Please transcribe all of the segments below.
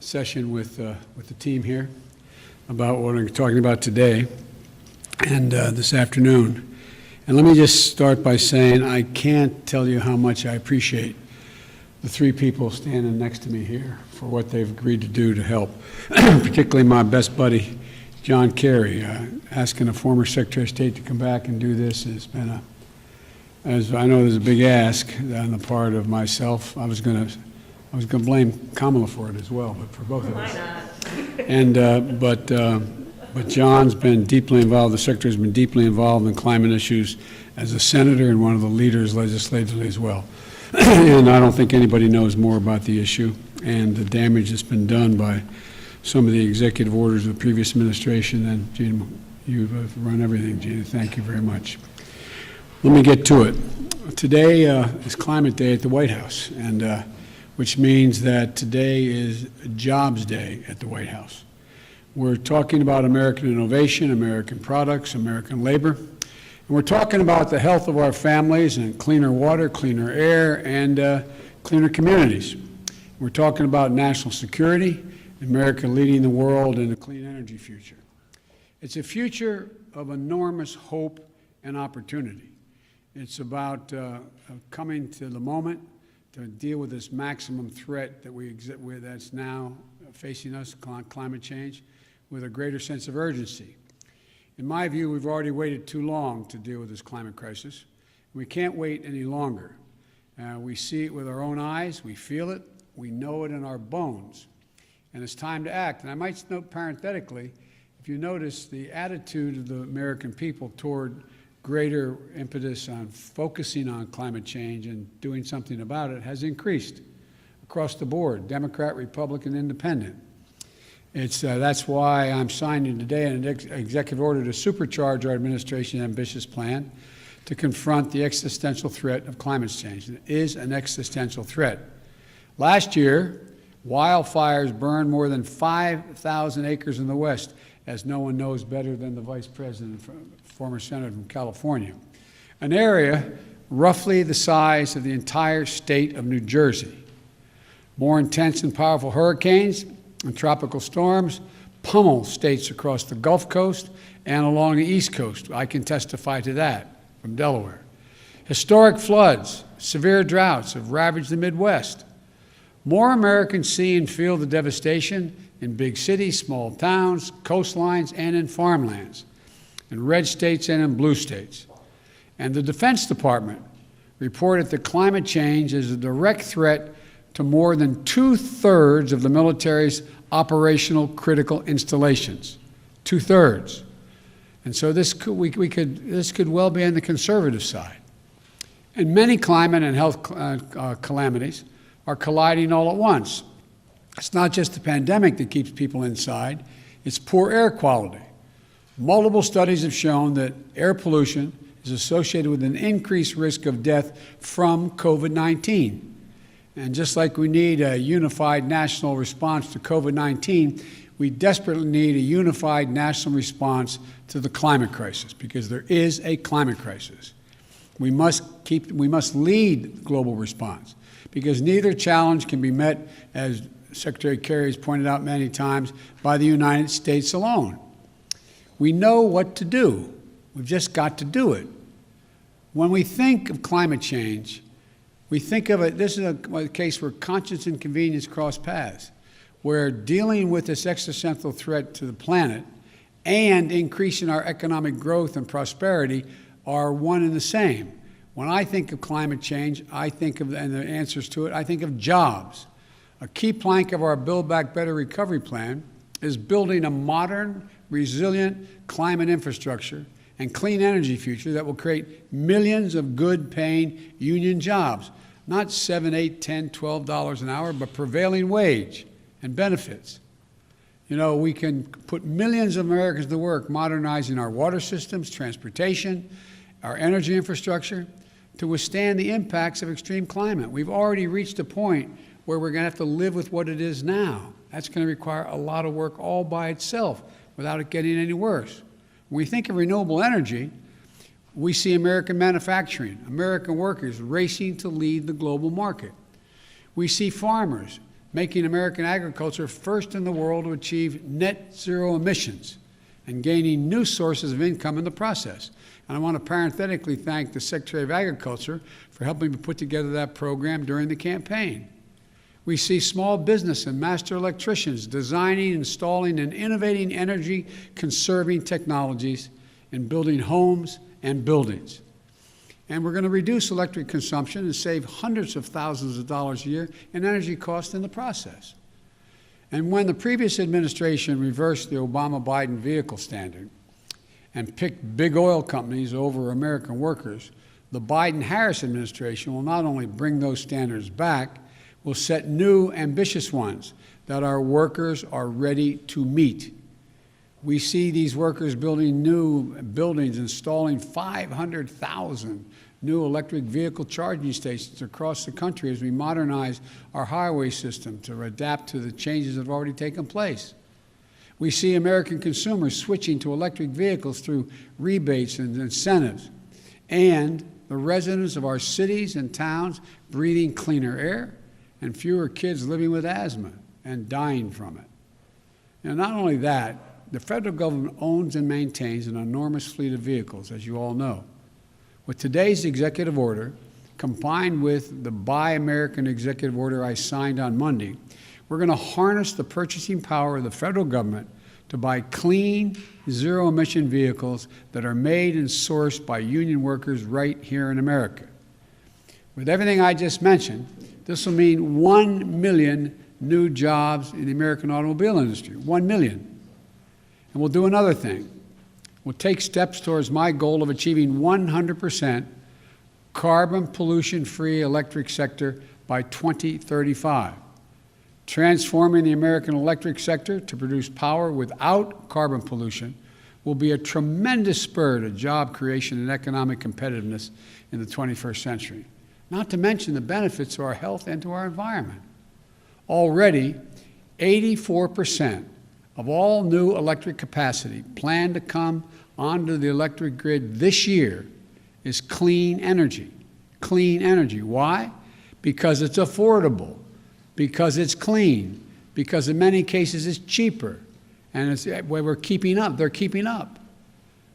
session with the team here about what we're talking about today and this afternoon. And let me just start by saying I can't tell you how much I appreciate the three people standing next to me here for what they've agreed to do to help, particularly my best buddy, John Kerry. Asking a former Secretary of State to come back and do this has been as I know there's a big ask on the part of myself. I was going to blame Kamala for it as well, but for both of us. And but John's been deeply involved. The Secretary's been deeply involved in climate issues as a senator and one of the leaders legislatively as well. And I don't think anybody knows more about the issue and the damage that's been done by some of the executive orders of the previous administration. And Gina, you've run everything, Gina. Thank you very much. Let me get to it. Today is Climate Day at the White House, and which means that today is Jobs Day at the White House. We're talking about American innovation, American products, American labor. And we're talking about the health of our families and cleaner water, cleaner air, and cleaner communities. We're talking about national security, America leading the world in a clean energy future. It's a future of enormous hope and opportunity. It's about coming to the moment to deal with this maximum threat that that's now facing us, climate change, with a greater sense of urgency. In my view, we've already waited too long to deal with this climate crisis. We can't wait any longer. We see it with our own eyes, we feel it, we know it in our bones, and it's time to act. And I might note parenthetically, if you notice, the attitude of the American people toward greater impetus on focusing on climate change and doing something about it has increased across the board, Democrat, Republican, Independent. That's why I'm signing today an executive order to supercharge our administration's ambitious plan to confront the existential threat of climate change. It is an existential threat. Last year, wildfires burned more than 5,000 acres in the West, as no one knows better than the Vice President, former Senator from California, an area roughly the size of the entire state of New Jersey. More intense and powerful hurricanes and tropical storms pummel states across the Gulf Coast and along the East Coast. I can testify to that from Delaware. Historic floods, severe droughts have ravaged the Midwest. More Americans see and feel the devastation in big cities, small towns, coastlines, and in farmlands, in red states and in blue states. And the Defense Department reported that climate change is a direct threat to more than 2/3 of the military's operational critical installations. 2/3. And so this could well be on the conservative side. And many climate and health calamities are colliding all at once. It's not just the pandemic that keeps people inside, it's poor air quality. Multiple studies have shown that air pollution is associated with an increased risk of death from COVID-19. And just like we need a unified national response to COVID-19, we desperately need a unified national response to the climate crisis, because there is a climate crisis. We must lead global response, because neither challenge can be met, as Secretary Kerry has pointed out many times, by the United States alone. We know what to do. We've just got to do it. When we think of climate change, we think of it, this is a case where conscience and convenience cross paths, where dealing with this existential threat to the planet and increasing our economic growth and prosperity are one and the same. When I think of climate change, I think of, and the answers to it, I think of jobs. A key plank of our Build Back Better recovery plan is building a modern, resilient climate infrastructure and clean energy future that will create millions of good-paying union jobs, not $7, $8, $10, $12 an hour, but prevailing wage and benefits. You know, we can put millions of Americans to work modernizing our water systems, transportation, our energy infrastructure to withstand the impacts of extreme climate. We've already reached a point where we're going to have to live with what it is now. That's going to require a lot of work all by itself without it getting any worse. When we think of renewable energy, we see American manufacturing, American workers racing to lead the global market. We see farmers making American agriculture first in the world to achieve net zero emissions and gaining new sources of income in the process. And I want to parenthetically thank the Secretary of Agriculture for helping me put together that program during the campaign. We see small business and master electricians designing, installing, and innovating energy-conserving technologies in building homes and buildings. And we're going to reduce electric consumption and save hundreds of thousands of dollars a year in energy costs in the process. And when the previous administration reversed the Obama-Biden vehicle standard and picked big oil companies over American workers, the Biden-Harris administration will not only bring those standards back, will set new, ambitious ones that our workers are ready to meet. We see these workers building new buildings, installing 500,000 new electric vehicle charging stations across the country as we modernize our highway system to adapt to the changes that have already taken place. We see American consumers switching to electric vehicles through rebates and incentives, and the residents of our cities and towns breathing cleaner air, and fewer kids living with asthma and dying from it. And not only that, the federal government owns and maintains an enormous fleet of vehicles, as you all know. With today's executive order, combined with the Buy American executive order I signed on Monday, we're going to harness the purchasing power of the federal government to buy clean, zero-emission vehicles that are made and sourced by union workers right here in America. With everything I just mentioned, this will mean 1 million new jobs in the American automobile industry, 1 million. And we'll do another thing. We'll take steps towards my goal of achieving 100% carbon pollution-free electric sector by 2035, transforming the American electric sector to produce power without carbon pollution will be a tremendous spur to job creation and economic competitiveness in the 21st century. Not to mention the benefits to our health and to our environment. Already, 84% of all new electric capacity planned to come onto the electric grid this year is clean energy. Clean energy. Why? Because it's affordable, because it's clean, because in many cases it's cheaper, and it's where we're keeping up. They're keeping up.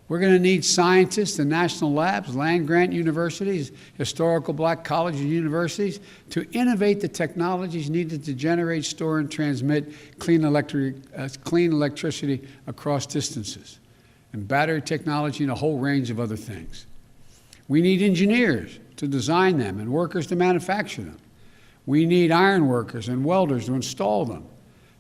We're going to need scientists and national labs, land-grant universities, historical black colleges and universities to innovate the technologies needed to generate, store, and transmit clean electricity across distances, and battery technology and a whole range of other things. We need engineers to design them and workers to manufacture them. We need iron workers and welders to install them.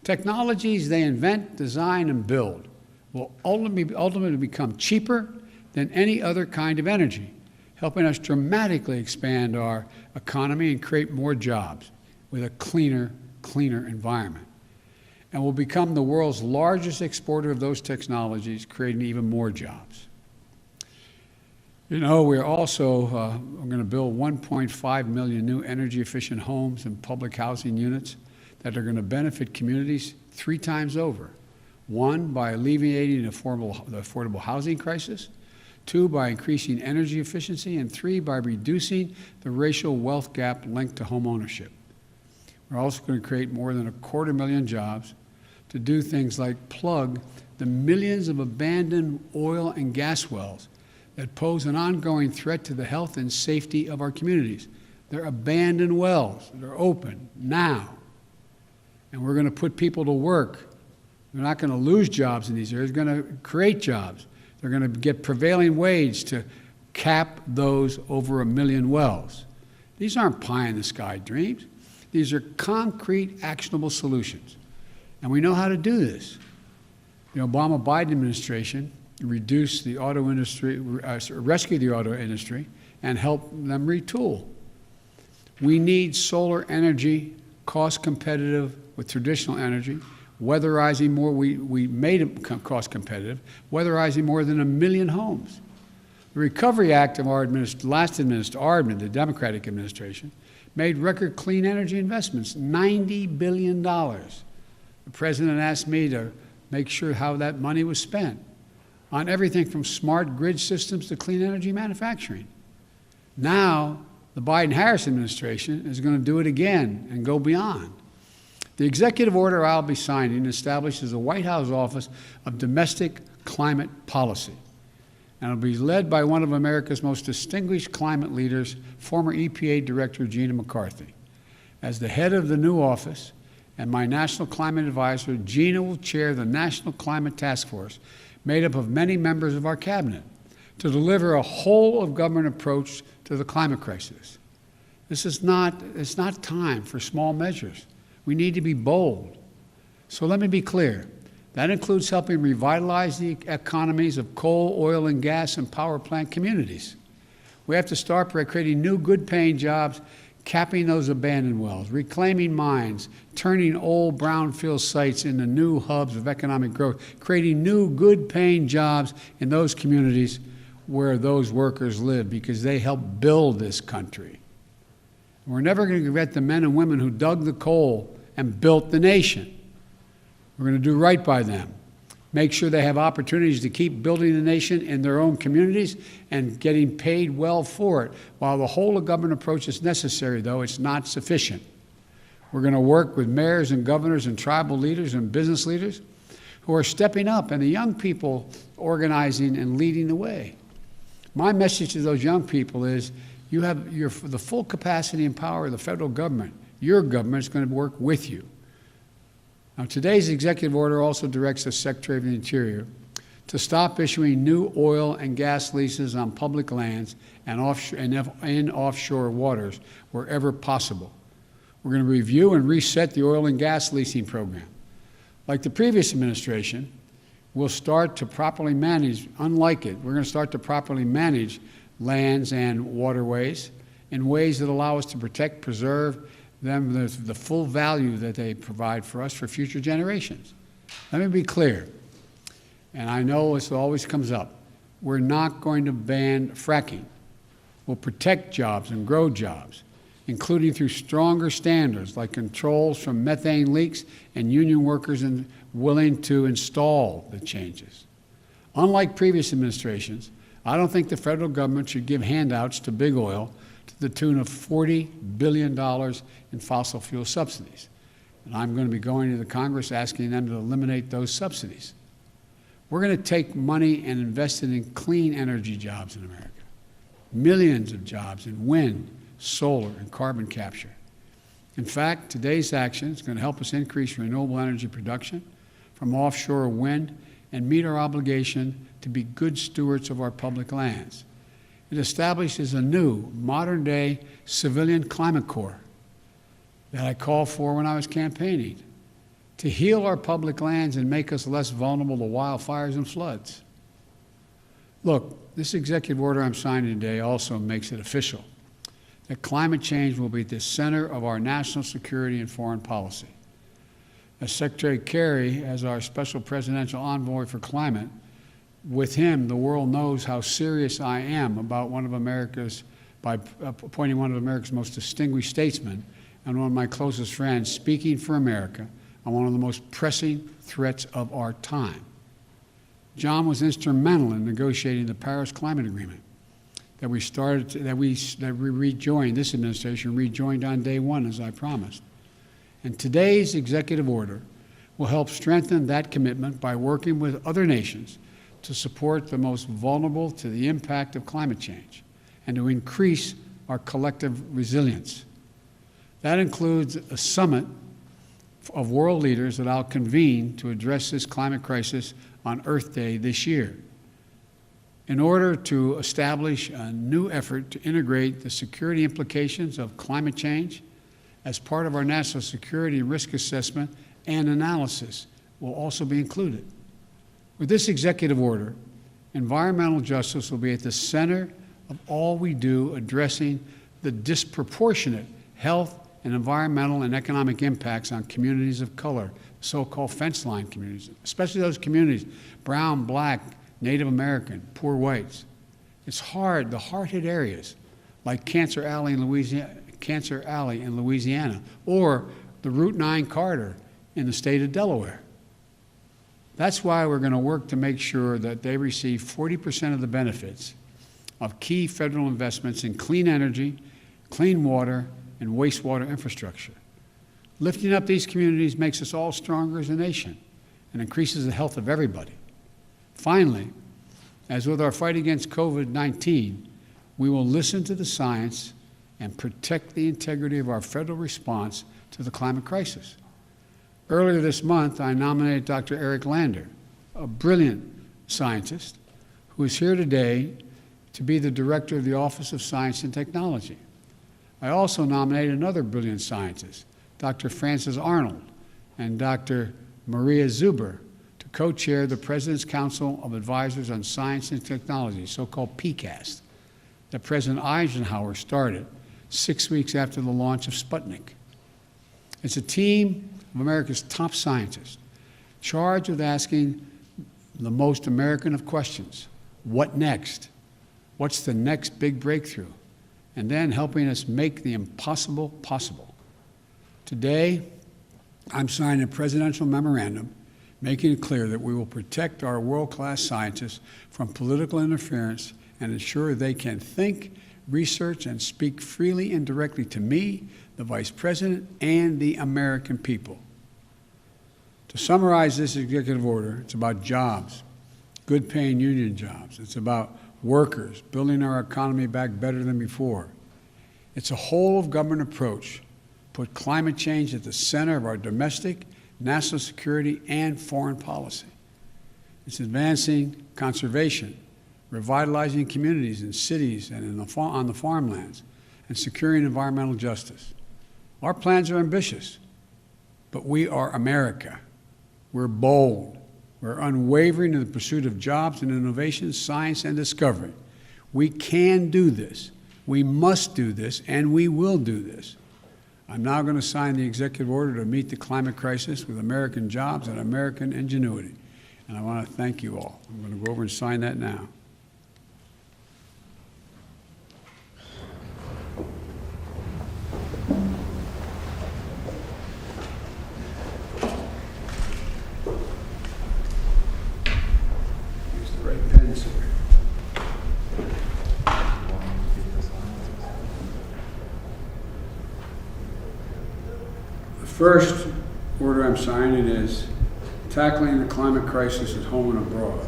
Technologies they invent, design, and build will ultimately become cheaper than any other kind of energy, helping us dramatically expand our economy and create more jobs with a cleaner environment. And we'll become the world's largest exporter of those technologies, creating even more jobs. You know, we're also going to build 1.5 million new energy-efficient homes and public housing units that are going to benefit communities 3 times over. 1, by alleviating the affordable housing crisis. 2, by increasing energy efficiency. And 3, by reducing the racial wealth gap linked to home ownership. We're also going to create more than 250,000 jobs to do things like plug the millions of abandoned oil and gas wells that pose an ongoing threat to the health and safety of our communities. They're abandoned wells that are open now. And we're going to put people to work. They're not going to lose jobs in these areas. They're going to create jobs. They're going to get prevailing wage to cap those over 1 million wells. These aren't pie-in-the-sky dreams. These are concrete, actionable solutions. And we know how to do this. The Obama-Biden administration reduced the auto industry, rescued the auto industry, and helped them retool. We need solar energy, cost competitive with traditional energy, weatherizing more, we made it cost competitive, weatherizing more than 1 million homes. The Recovery Act of our last administration, the Democratic administration, made record clean energy investments, $90 billion. The president asked me to make sure how that money was spent on everything from smart grid systems to clean energy manufacturing. Now, the Biden-Harris administration is going to do it again and go beyond. The executive order I'll be signing establishes a White House Office of Domestic Climate Policy, and it'll be led by one of America's most distinguished climate leaders, former EPA Director Gina McCarthy. As the head of the new office and my National Climate Advisor, Gina will chair the National Climate Task Force, made up of many members of our cabinet, to deliver a whole-of-government approach to the climate crisis. It's not time for small measures. We need to be bold. So let me be clear. That includes helping revitalize the economies of coal, oil, and gas and power plant communities. We have to start by creating new good-paying jobs, capping those abandoned wells, reclaiming mines, turning old brownfield sites into new hubs of economic growth, creating new good-paying jobs in those communities where those workers live, because they help build this country. We're never going to forget the men and women who dug the coal and built the nation. We're going to do right by them, make sure they have opportunities to keep building the nation in their own communities and getting paid well for it. While the whole-of-government approach is necessary, though, it's not sufficient. We're going to work with mayors and governors and tribal leaders and business leaders who are stepping up, and the young people organizing and leading the way. My message to those young people is, you have the full capacity and power of the federal government. Your government is going to work with you. Now, today's executive order also directs the Secretary of the Interior to stop issuing new oil and gas leases on public lands and in offshore waters wherever possible. We're going to review and reset the oil and gas leasing program. Like the previous administration, we'll start to properly manage, unlike it, we're going to start to properly manage lands and waterways in ways that allow us to protect, preserve them, the full value that they provide for us for future generations. Let me be clear, and I know this always comes up, we're not going to ban fracking. We'll protect jobs and grow jobs, including through stronger standards like controls from methane leaks and union workers willing to install the changes. Unlike previous administrations, I don't think the federal government should give handouts to big oil to the tune of $40 billion in fossil fuel subsidies. And I'm going to be going to the Congress asking them to eliminate those subsidies. We're going to take money and invest it in clean energy jobs in America. Millions of jobs in wind, solar, and carbon capture. In fact, today's action is going to help us increase renewable energy production from offshore wind and meet our obligation to be good stewards of our public lands. It establishes a new, modern-day civilian climate corps that I called for when I was campaigning to heal our public lands and make us less vulnerable to wildfires and floods. Look, this executive order I'm signing today also makes it official that climate change will be at the center of our national security and foreign policy. As Secretary Kerry, as our special presidential envoy for climate, with him, the world knows how serious I am about by appointing one of America's most distinguished statesmen and one of my closest friends, speaking for America on one of the most pressing threats of our time. John was instrumental in negotiating the Paris Climate Agreement that we rejoined, this administration rejoined on day one, as I promised. And today's executive order will help strengthen that commitment by working with other nations to support the most vulnerable to the impact of climate change and to increase our collective resilience. That includes a summit of world leaders that I'll convene to address this climate crisis on Earth Day this year, in order to establish a new effort to integrate the security implications of climate change as part of our national security risk assessment and analysis will also be included. With this executive order, environmental justice will be at the center of all we do, addressing the disproportionate health and environmental and economic impacts on communities of color, so-called fence line communities, especially those communities, brown, black, Native American, poor whites. It's hard, the hard-hit areas like Cancer Alley in Louisiana, or the Route 9 corridor in the state of Delaware. That's why we're going to work to make sure that they receive 40% of the benefits of key federal investments in clean energy, clean water, and wastewater infrastructure. Lifting up these communities makes us all stronger as a nation and increases the health of everybody. Finally, as with our fight against COVID-19, we will listen to the science and protect the integrity of our federal response to the climate crisis. Earlier this month, I nominated Dr. Eric Lander, a brilliant scientist who is here today to be the director of the Office of Science and Technology. I also nominated another brilliant scientist, Dr. Frances Arnold and Dr. Maria Zuber, to co-chair the President's Council of Advisors on Science and Technology, so-called PCAST, that President Eisenhower started 6 weeks after the launch of Sputnik. It's a team of America's top scientists charged with asking the most American of questions: what next? What's the next big breakthrough? And then helping us make the impossible possible. Today, I'm signing a presidential memorandum making it clear that we will protect our world-class scientists from political interference and ensure they can think, research, and speak freely and directly to me, the Vice President, and the American people. To summarize this executive order, it's about jobs, good-paying union jobs. It's about workers, building our economy back better than before. It's a whole-of-government approach. Put climate change at the center of our domestic, national security, and foreign policy. It's advancing conservation, revitalizing communities in cities and on the farmlands, and securing environmental justice. Our plans are ambitious, but we are America. We're bold. We're unwavering in the pursuit of jobs and innovation, science and discovery. We can do this. We must do this, and we will do this. I'm now going to sign the executive order to meet the climate crisis with American jobs and American ingenuity. And I want to thank you all. I'm going to go over and sign that now. Use the right pen, sir. The first order I'm signing is tackling the climate crisis at home and abroad.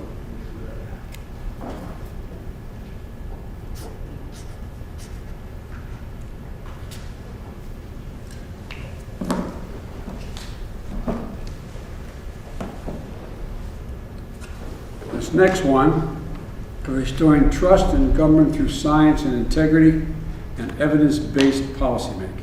This next one, restoring trust in government through science and integrity and evidence-based policymaking.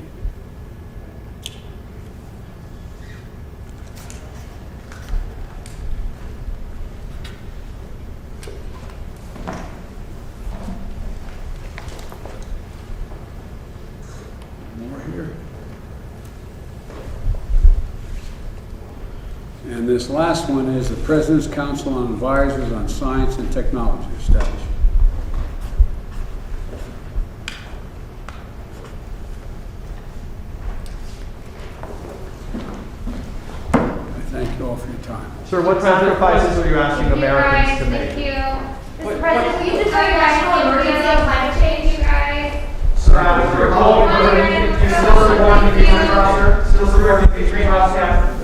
And this last one is the President's Council on Advisors on Science and Technology establishment. I thank you all for your time. Sir, what sacrifices are you asking Americans to make? Thank you. Mr. President, will you declare national emergency on climate change, you guys? Sir, if you're calling for it, you still support the greenhouse gas? Still support the greenhouse gas?